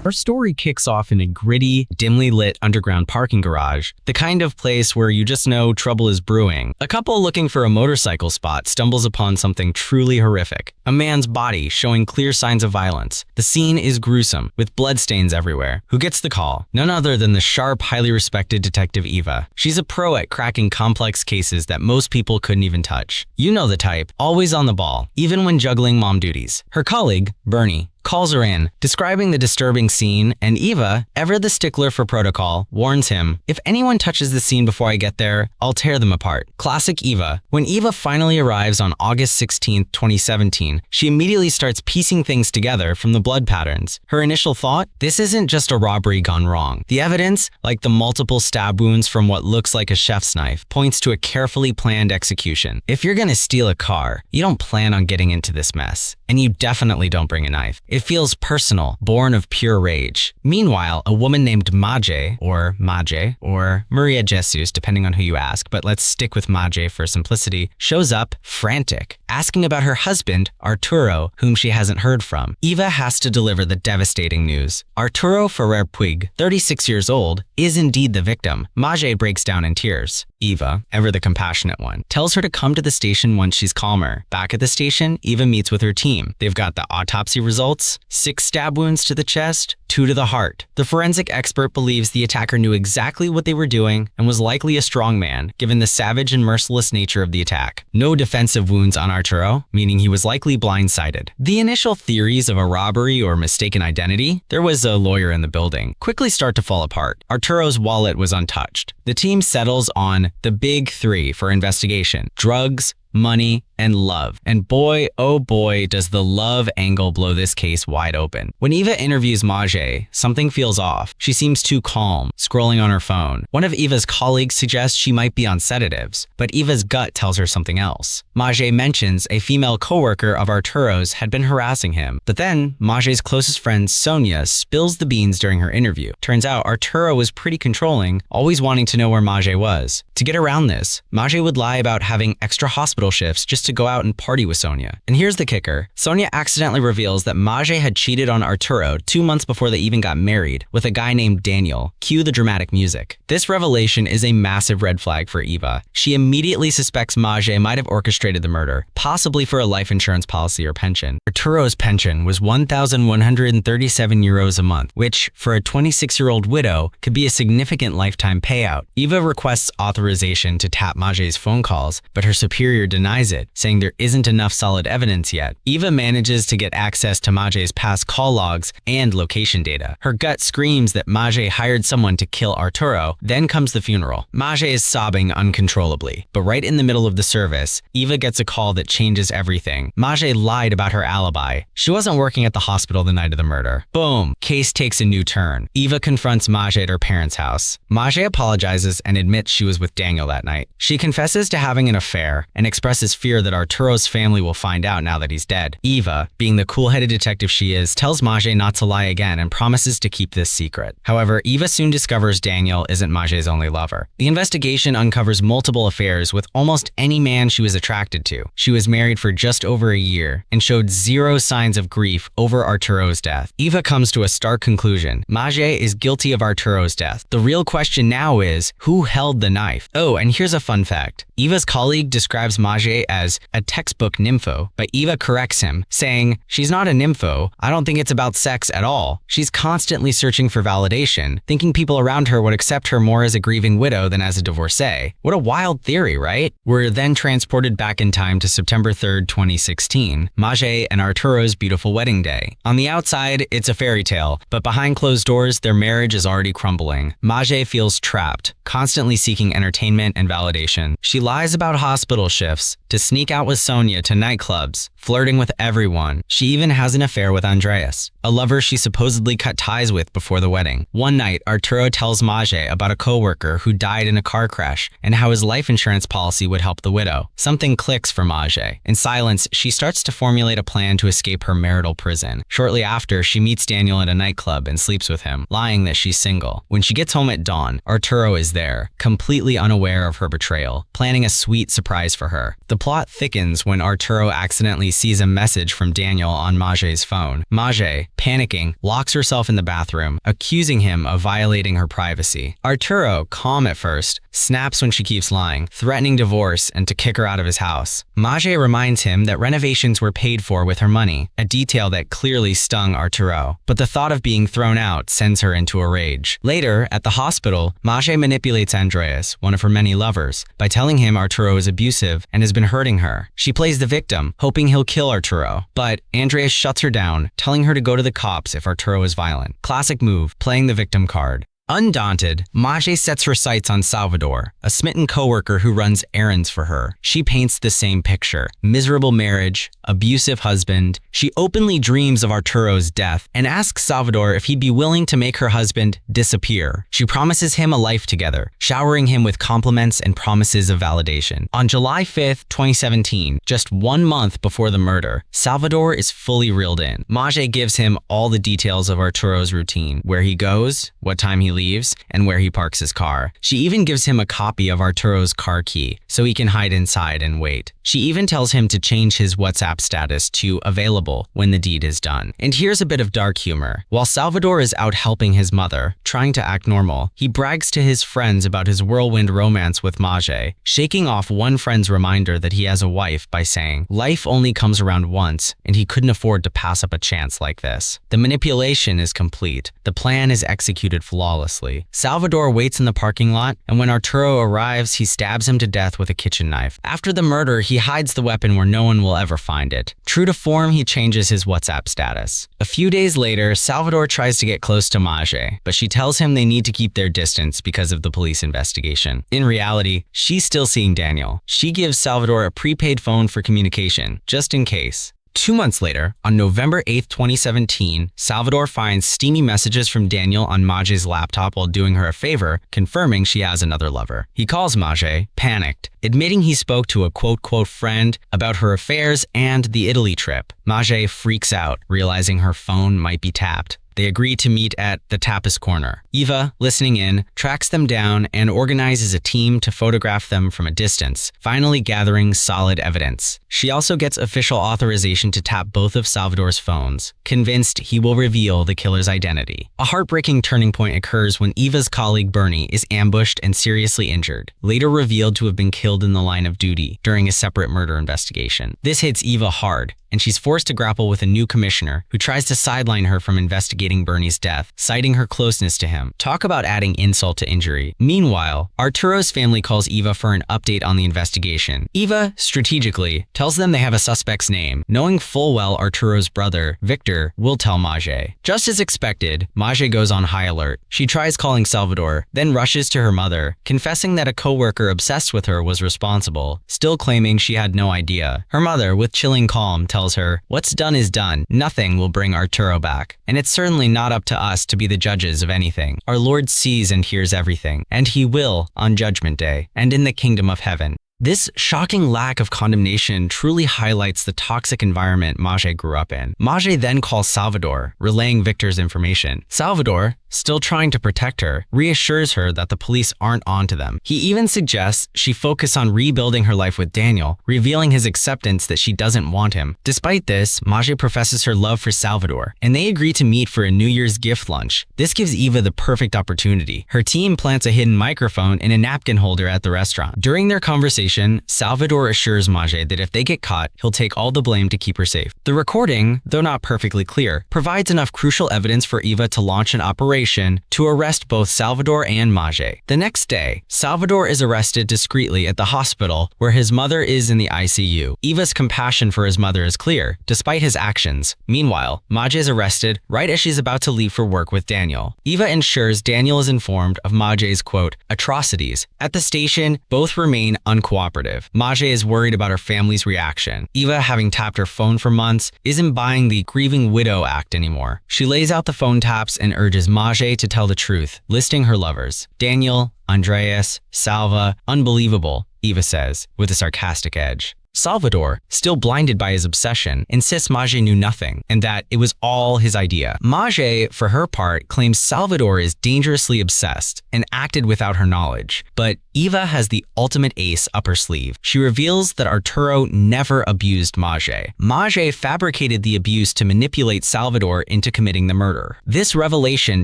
Our story kicks off in a gritty, dimly lit underground parking garage, the kind of place where you just know trouble is brewing. A couple looking for a motorcycle spot stumbles upon something truly horrific. A man's body showing clear signs of violence. The scene is gruesome, with bloodstains everywhere. Who gets the call? None other than the sharp, highly respected Detective Eva. She's a pro at cracking complex cases that most people couldn't even touch. You know the type, always on the ball, even when juggling mom duties. Her colleague, Bernie, calls her in, describing the disturbing scene, and Eva, ever the stickler for protocol, warns him, "If anyone touches the scene before I get there, I'll tear them apart." Classic Eva. When Eva finally arrives on August 16, 2017, she immediately starts piecing things together from the blood patterns. Her initial thought? This isn't just a robbery gone wrong. The evidence, like the multiple stab wounds from what looks like a chef's knife, points to a carefully planned execution. If you're gonna steal a car, you don't plan on getting into this mess. And you definitely don't bring a knife. It feels personal, born of pure rage. Meanwhile, a woman named Maje, or Maria Jesus, depending on who you ask, but let's stick with Maje for simplicity, shows up, frantic, asking about her husband, Arturo, whom she hasn't heard from. Eva has to deliver the devastating news. Arturo Ferrer Puig, 36 years old, is indeed the victim. Maje breaks down in tears. Eva, ever the compassionate one, tells her to come to the station once she's calmer. Back at the station, Eva meets with her team. They've got the autopsy results, 6 stab wounds to the chest, 2 to the heart. The forensic expert believes the attacker knew exactly what they were doing and was likely a strong man, given the savage and merciless nature of the attack. No defensive wounds on Arturo, meaning he was likely blindsided. The initial theories of a robbery or mistaken identity, there was a lawyer in the building, quickly start to fall apart. Arturo's wallet was untouched. The team settles on the big 3 for investigation: drugs, money, and love. And boy, oh boy, does the love angle blow this case wide open. When Eva interviews Maje, something feels off. She seems too calm, scrolling on her phone. One of Eva's colleagues suggests she might be on sedatives, but Eva's gut tells her something else. Maje mentions a female coworker of Arturo's had been harassing him, but then Maje's closest friend, Sonia, spills the beans during her interview. Turns out Arturo was pretty controlling, always wanting to know where Maje was. To get around this, Maje would lie about having extra hospital shifts just to go out and party with Sonia. And here's the kicker. Sonia accidentally reveals that Maje had cheated on Arturo 2 months before they even got married with a guy named Daniel. Cue the dramatic music. This revelation is a massive red flag for Eva. She immediately suspects Maje might have orchestrated the murder, possibly for a life insurance policy or pension. Arturo's pension was 1,137 euros a month, which, for a 26-year-old widow, could be a significant lifetime payout. Eva requests authorization to tap Maje's phone calls, but her superior denies it, saying there isn't enough solid evidence yet. Eva manages to get access to Maje's past call logs and location data. Her gut screams that Maje hired someone to kill Arturo. Then comes the funeral. Maje is sobbing uncontrollably, but right in the middle of the service, Eva gets a call that changes everything. Maje lied about her alibi. She wasn't working at the hospital the night of the murder. Boom! Case takes a new turn. Eva confronts Maje at her parents' house. Maje apologizes and admits she was with Daniel that night. She confesses to having an affair and expresses fear that Arturo's family will find out now that he's dead. Eva, being the cool-headed detective she is, tells Maje not to lie again and promises to keep this secret. However, Eva soon discovers Daniel isn't Maje's only lover. The investigation uncovers multiple affairs with almost any man she was attracted to. She was married for just over a year and showed zero signs of grief over Arturo's death. Eva comes to a stark conclusion. Maje is guilty of Arturo's death. The real question now is, who held the knife? Oh, and here's a fun fact. Eva's colleague describes Maje as a textbook nympho, but Eva corrects him, saying, "She's not a nympho. I don't think it's about sex at all. She's constantly searching for validation, thinking people around her would accept her more as a grieving widow than as a divorcee." What a wild theory, right? We're then transported back in time to September 3rd, 2016, Maje and Arturo's beautiful wedding day. On the outside, it's a fairy tale, but behind closed doors, their marriage is already crumbling. Maje feels trapped, constantly seeking entertainment and validation. She lies about hospital shifts to sneak out with Sonia to nightclubs, flirting with everyone. She even has an affair with Andreas, a lover she supposedly cut ties with before the wedding. One night, Arturo tells Maje about a coworker who died in a car crash and how his life insurance policy would help the widow. Something clicks for Maje. In silence, she starts to formulate a plan to escape her marital prison. Shortly after, she meets Daniel at a nightclub and sleeps with him, lying that she's single. When she gets home at dawn, Arturo is there, completely unaware of her betrayal, planning a sweet surprise for her. The plot thickens when Arturo accidentally sees a message from Daniel on Maje's phone. Maje, panicking, locks herself in the bathroom, accusing him of violating her privacy. Arturo, calm at first, snaps when she keeps lying, threatening divorce and to kick her out of his house. Mage reminds him that renovations were paid for with her money, a detail that clearly stung Arturo. But the thought of being thrown out sends her into a rage. Later, at the hospital, Mage manipulates Andreas, one of her many lovers, by telling him Arturo is abusive and has been hurting her. She plays the victim, hoping he'll kill Arturo. But Andreas shuts her down, telling her to go to the cops if Arturo is violent. Classic move, playing the victim card. Undaunted, Mage sets her sights on Salvador, a smitten coworker who runs errands for her. She paints the same picture: miserable marriage, abusive husband. She openly dreams of Arturo's death and asks Salvador if he'd be willing to make her husband disappear. She promises him a life together, showering him with compliments and promises of validation. On July 5th, 2017, just 1 month before the murder, Salvador is fully reeled in. Mage gives him all the details of Arturo's routine: where he goes, what time he leaves, and where he parks his car. She even gives him a copy of Arturo's car key so he can hide inside and wait. She even tells him to change his WhatsApp status to available when the deed is done. And here's a bit of dark humor. While Salvador is out helping his mother, trying to act normal, he brags to his friends about his whirlwind romance with Mage, shaking off one friend's reminder that he has a wife by saying, life only comes around once, and he couldn't afford to pass up a chance like this. The manipulation is complete. The plan is executed flawlessly. Salvador waits in the parking lot, and when Arturo arrives, he stabs him to death with a kitchen knife. After the murder, he hides the weapon where no one will ever find it. True to form, he changes his WhatsApp status. A few days later, Salvador tries to get close to Mage, but she tells him they need to keep their distance because of the police investigation. In reality, she's still seeing Daniel. She gives Salvador a prepaid phone for communication, just in case. 2 months later, on November 8th, 2017, Salvador finds steamy messages from Daniel on Mage's laptop while doing her a favor, confirming she has another lover. He calls Mage, panicked, admitting he spoke to a quote-quote friend about her affairs and the Italy trip. Mage freaks out, realizing her phone might be tapped. They agree to meet at the Tapas Corner. Eva, listening in, tracks them down and organizes a team to photograph them from a distance, finally gathering solid evidence. She also gets official authorization to tap both of Salvador's phones, convinced he will reveal the killer's identity. A heartbreaking turning point occurs when Eva's colleague Bernie is ambushed and seriously injured, later revealed to have been killed in the line of duty during a separate murder investigation. This hits Eva hard, and she's forced to grapple with a new commissioner who tries to sideline her from investigating Bernie's death, citing her closeness to him. Talk about adding insult to injury. Meanwhile, Arturo's family calls Eva for an update on the investigation. Eva, strategically, tells them they have a suspect's name, knowing full well Arturo's brother, Victor, will tell Mage. Just as expected, Mage goes on high alert. She tries calling Salvador, then rushes to her mother, confessing that a coworker obsessed with her was responsible, still claiming she had no idea. Her mother, with chilling calm, tells her, "What's done is done. Nothing will bring Arturo back. And it's certainly not up to us to be the judges of anything. Our Lord sees and hears everything, and he will on Judgment Day, and in the kingdom of heaven." This shocking lack of condemnation truly highlights the toxic environment Mage grew up in. Mage then calls Salvador, relaying Victor's information. Salvador, still trying to protect her, reassures her that the police aren't onto them. He even suggests she focus on rebuilding her life with Daniel, revealing his acceptance that she doesn't want him. Despite this, Mage professes her love for Salvador, and they agree to meet for a New Year's gift lunch. This gives Eva the perfect opportunity. Her team plants a hidden microphone in a napkin holder at the restaurant. During their conversation, Salvador assures Mage that if they get caught, he'll take all the blame to keep her safe. The recording, though not perfectly clear, provides enough crucial evidence for Eva to launch an operation to arrest both Salvador and Mage. The next day, Salvador is arrested discreetly at the hospital where his mother is in the ICU. Eva's compassion for his mother is clear, despite his actions. Meanwhile, Mage is arrested right as she's about to leave for work with Daniel. Eva ensures Daniel is informed of Mage's, quote, atrocities. At the station, both remain uncooperative. Mage is worried about her family's reaction. Eva, having tapped her phone for months, isn't buying the grieving widow act anymore. She lays out the phone taps and urges Mage to tell the truth, listing her lovers. Daniel, Andreas, Salva, unbelievable, Eva says, with a sarcastic edge. Salvador, still blinded by his obsession, insists Mage knew nothing and that it was all his idea. Mage, for her part, claims Salvador is dangerously obsessed and acted without her knowledge. But Eva has the ultimate ace up her sleeve. She reveals that Arturo never abused Mage. Mage fabricated the abuse to manipulate Salvador into committing the murder. This revelation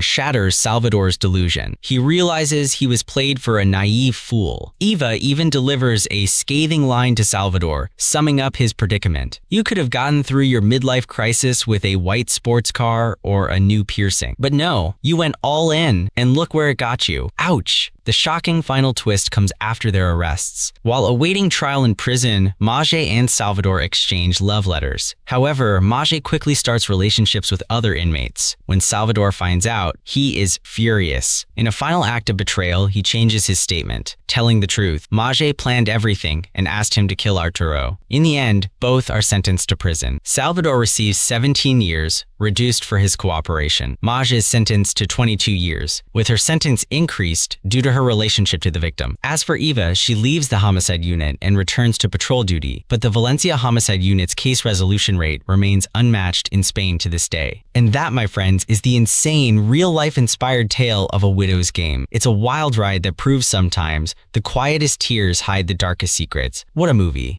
shatters Salvador's delusion. He realizes he was played for a naive fool. Eva even delivers a scathing line to Salvador, summing up his predicament. You could have gotten through your midlife crisis with a white sports car or a new piercing. But no, you went all in, and look where it got you. Ouch! The shocking final twist comes after their arrests. While awaiting trial in prison, Mage and Salvador exchange love letters. However, Mage quickly starts relationships with other inmates. When Salvador finds out, he is furious. In a final act of betrayal, he changes his statement, telling the truth. Mage planned everything and asked him to kill Arturo. In the end, both are sentenced to prison. Salvador receives 17 years, reduced for his cooperation. Mage is sentenced to 22 years, with her sentence increased due to her relationship to the victim. As for Eva, she leaves the homicide unit and returns to patrol duty, but the Valencia homicide unit's case resolution rate remains unmatched in Spain to this day. And that, my friends, is the insane, real-life inspired tale of a widow's game. It's a wild ride that proves sometimes the quietest tears hide the darkest secrets. What a movie.